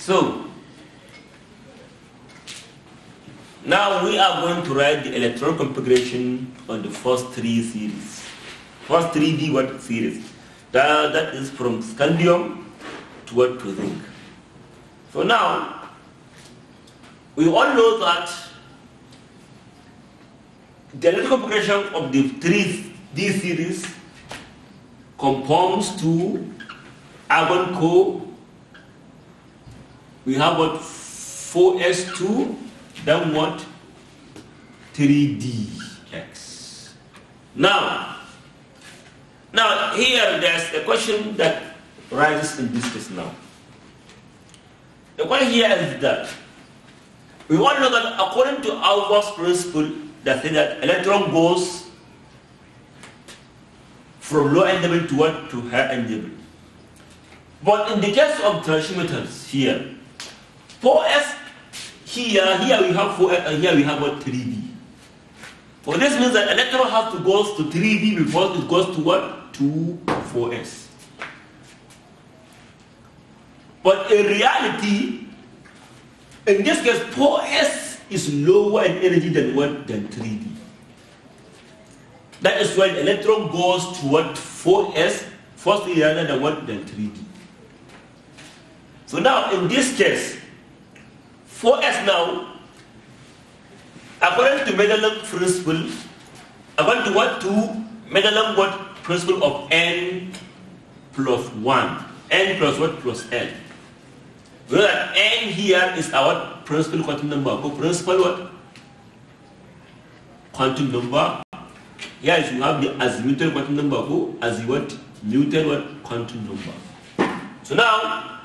So now we are going to write the electron configuration on the first three series. First 3D what series? That is from scandium to what to zinc. So now we all know that the electron configuration of the 3D series conforms to argon core. We have what 4s2, then what 3dx. Now here there's a question that rises in this case now. The question here is that we all know that according to Auerbach's principle, that says that electron goes from low end level to what to high end level. But in the case of transmitters here, 4s here we have 4s and here we have what 3d. So this means that electron has to go to 3d before it goes to what to 4s. But in reality, in this case, 4s is lower in energy than what than 3d. That is why the electron goes to what 4s firstly rather than what than 3d. So now in this case, 4s now, according to Mendeleev principle, according to what to Mendeleev what principle of n plus 1, n plus what plus l. So that n here is our principal quantum number. Principal what? Quantum number. Here is you have the azimuthal quantum number. Azimuthal what? Quantum number. So now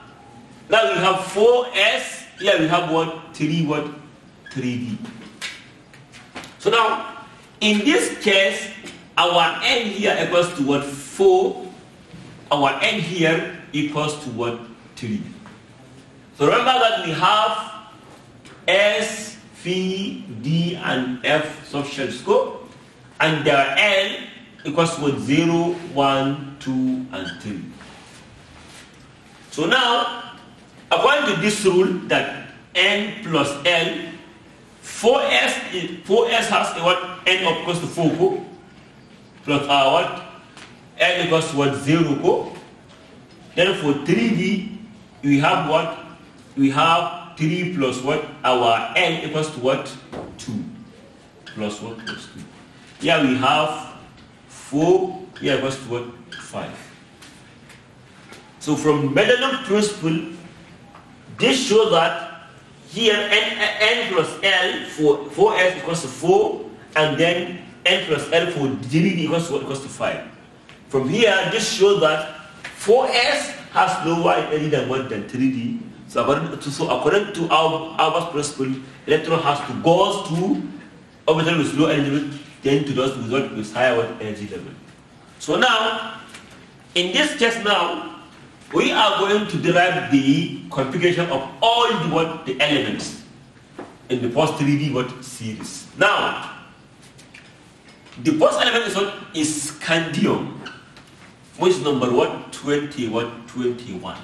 we have 4s. Here we have what? 3d. So now in this case, our n here equals to what? 4. Our n here equals to what? 3. So remember that we have S, V, D, and F subshell scope, and their L equals to what? 0, 1, 2, and 3. So now, according to this rule that N plus L, 4s has a what? N equals to 4 plus what? L equals to what? 0 Then for 3D, we have what? We have 3 plus what? Our n equals to what? 2. Plus what? Plus 2. Here we have 4. Here equals to what? 5. So from Mendeleev principle, this shows that here n plus l for 4s equals to 4, and then n plus l for 3d equals to 5. From here, this shows that 4s has lower energy than what? Than 3d. So according to our principle, electron has to go to orbital with low energy level, then to those with higher energy level. So now, in this case now, we are going to derive the configuration of all the elements in the first 3D series. Now, the first element is what? Is scandium, which is number 21.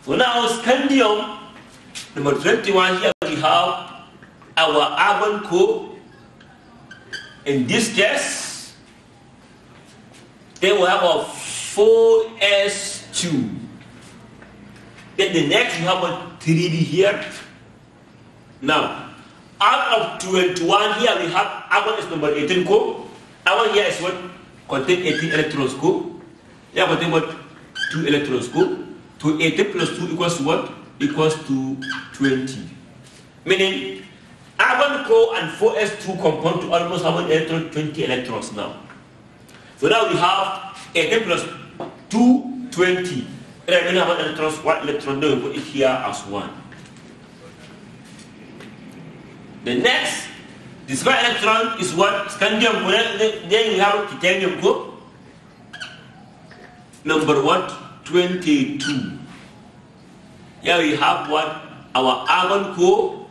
So now scandium, number 21, here we have our argon core. In this case, then we have a 4s2. Then the next we have a 3d here. Now, out of 21 here we have argon is number 18 core. Argon here is what? Contain 18 electrons core. Here contain what? 2 electrons core. To 18 plus 2 equals to what? Equals to 20. Meaning, argon core and 4s2 compound to almost how many electrons? 20 electrons now. So now we have 18 plus 2, 20. And then how many electrons? One electron, then we put it here as 1. The next, the square electron is what? Scandium core. Then we have titanium core. Number what? 22. Here we have what? Our argon core.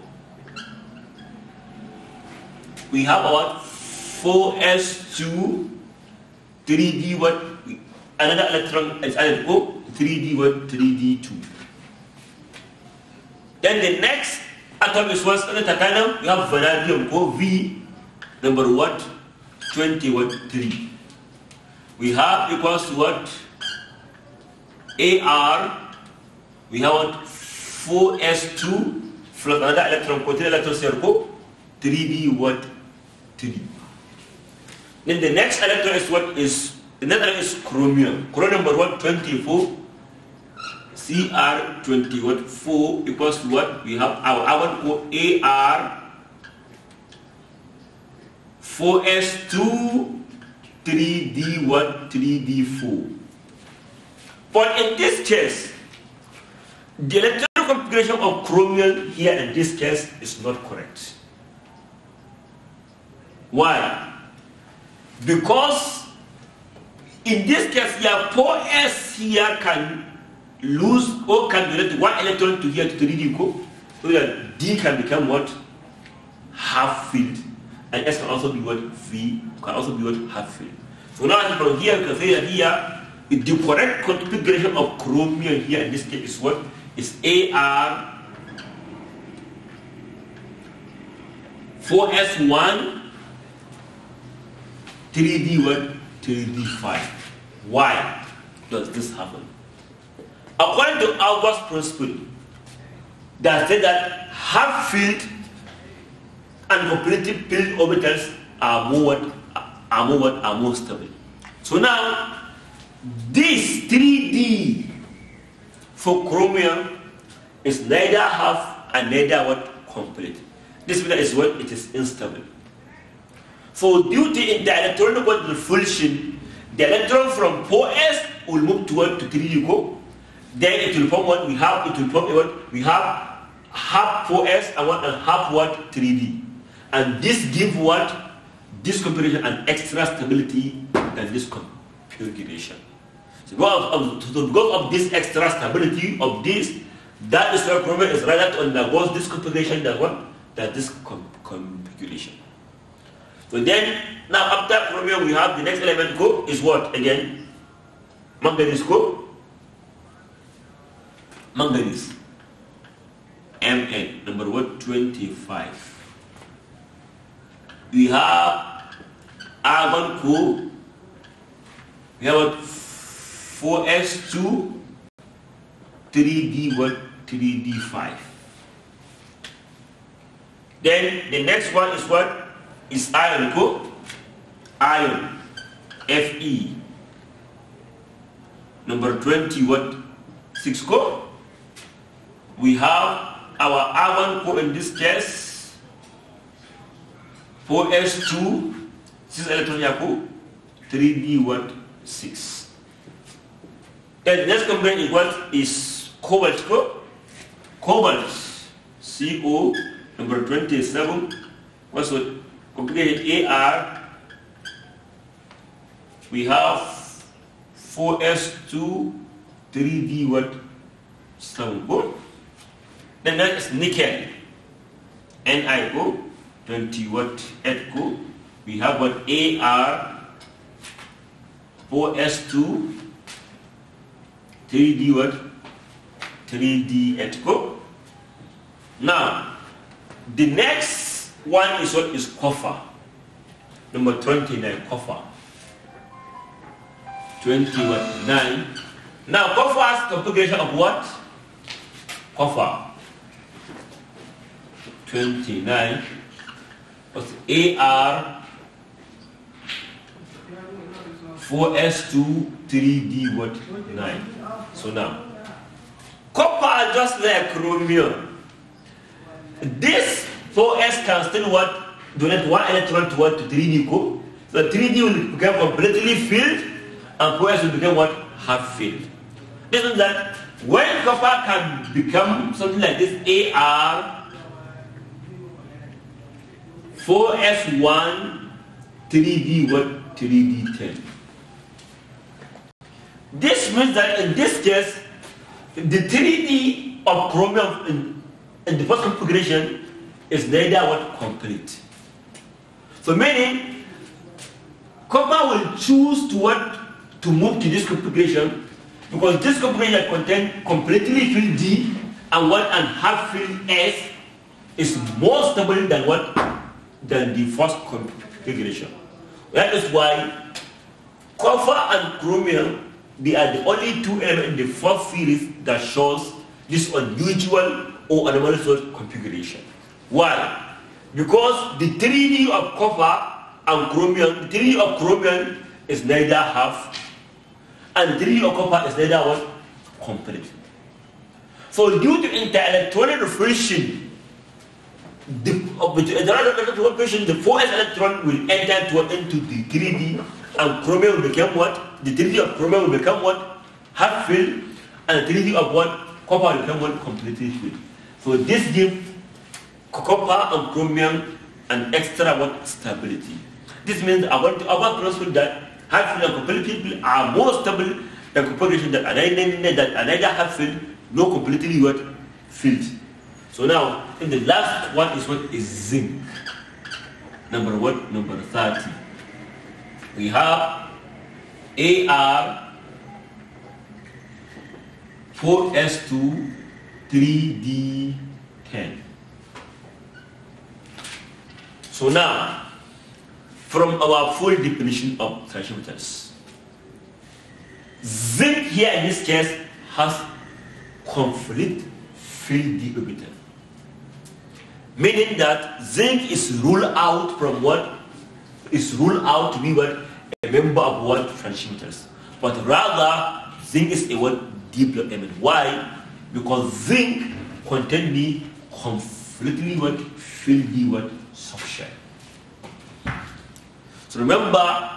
We have our 4s2, 3d what? Another electron is added core, 3D what? 3D2. Then the next atom is what? Titanium. You have vanadium co V number what? 20 what? 3. We have equals to what? AR. We have what? 4s2 plus another electron co 3 electron circle 3D what? 3. Then the next electron is what? The next electron is chromium. Chromium number what? 24. Cr20 what? 4 equals to what? We have our AR 4s2 3D what? 3D4. But in this case, the electronic configuration of chromium here in this case is not correct. Why? Because in this case here, 4s here can lose or can donate one electron to here to 3D co, so that D can become what? Half filled, and S can also be what? V can also be what? Half filled. So now from here we can say that here the correct configuration of chromium here in this case is what? Is AR 4s1 3D what? 3D5. Why does this happen? According to Auguste's principle, that said that half-filled and completely filled orbitals are more stable. So now, this 3D for chromium is neither half and neither what? Complete. This means is what? It is unstable. So due to the electronic repulsion, the electron from 4s will move toward to 3D co. Then it will form what we have. It will form what we have half 4s and half what 3D, and this give what? This configuration and extra stability than this configuration. So because of this extra stability of this, that is why chromium is rather to undergo this configuration than what? Than this configuration. So then now after chromium we have the next element co is what again? Manganese co. Manganese, Mn, number what? 25. We have argon co. We have what? 4s2 3D what? 3D5. Then the next one is what? Is iron co. Iron, Fe, number 20 what? 6 co. We have our argon co in this case 4s2 6 electron co 3D what? 6. Then the next component is what? Is cobalt co. Cobalt, Co, number 27. What's what? Complicated Ar. We have 4s2 3D what? 7 co. Then that is nickel, Ni co, 20 what? 8 co. We have what? Ar 4s2 3D what? 3D 8 co. Now the next one is what? Is copper, number 29, copper 29. Now copper has configuration of what? Copper 29 was Ar 4s2 3D what? 9. So now copper are just like chromium. This 4s can still what? Donate one electron to what? To 3D co. So 3D will become completely filled and 4s will become what? Half filled. This means that when copper can become something like this, Ar 4s1 3D what? 3D10. This means that in this case, the 3D of chromium in the first configuration is neither what? Complete. So meaning, copper will choose to what? To move to this configuration, Because this configuration contains completely filled D and what and half filled S is more stable than what? Than the first configuration. That is why copper and chromium, they are the only two elements in the first series that shows this unusual or anomalous configuration. Why? Because the 3D of copper and chromium, the 3D of chromium is neither half, and the 3D of copper is neither what? Complete. So due to interelectronic reflection, the 4s electron will enter into the 3D, and chromium will become what? The 3D of chromium will become what? Half filled, and the 3D of what? Copper will become what? Completely filled. So this gives copper and chromium an extra what? Stability. This means our principle that half filled and completely filled are more stable than configuration that are neither half filled nor completely what? Filled. So now, in the last one is what? Is zinc. Number what? Number 30. We have Ar 4s2 3d10. So now, from our full definition of transition metals, zinc here in this case has complete filled d orbital, meaning that zinc is ruled out from what? Is ruled out to be what? A member of what? Transition metals. But rather, zinc is a what? D element. Why? Because zinc contains the completely what? Filled d what? Subshell. So remember,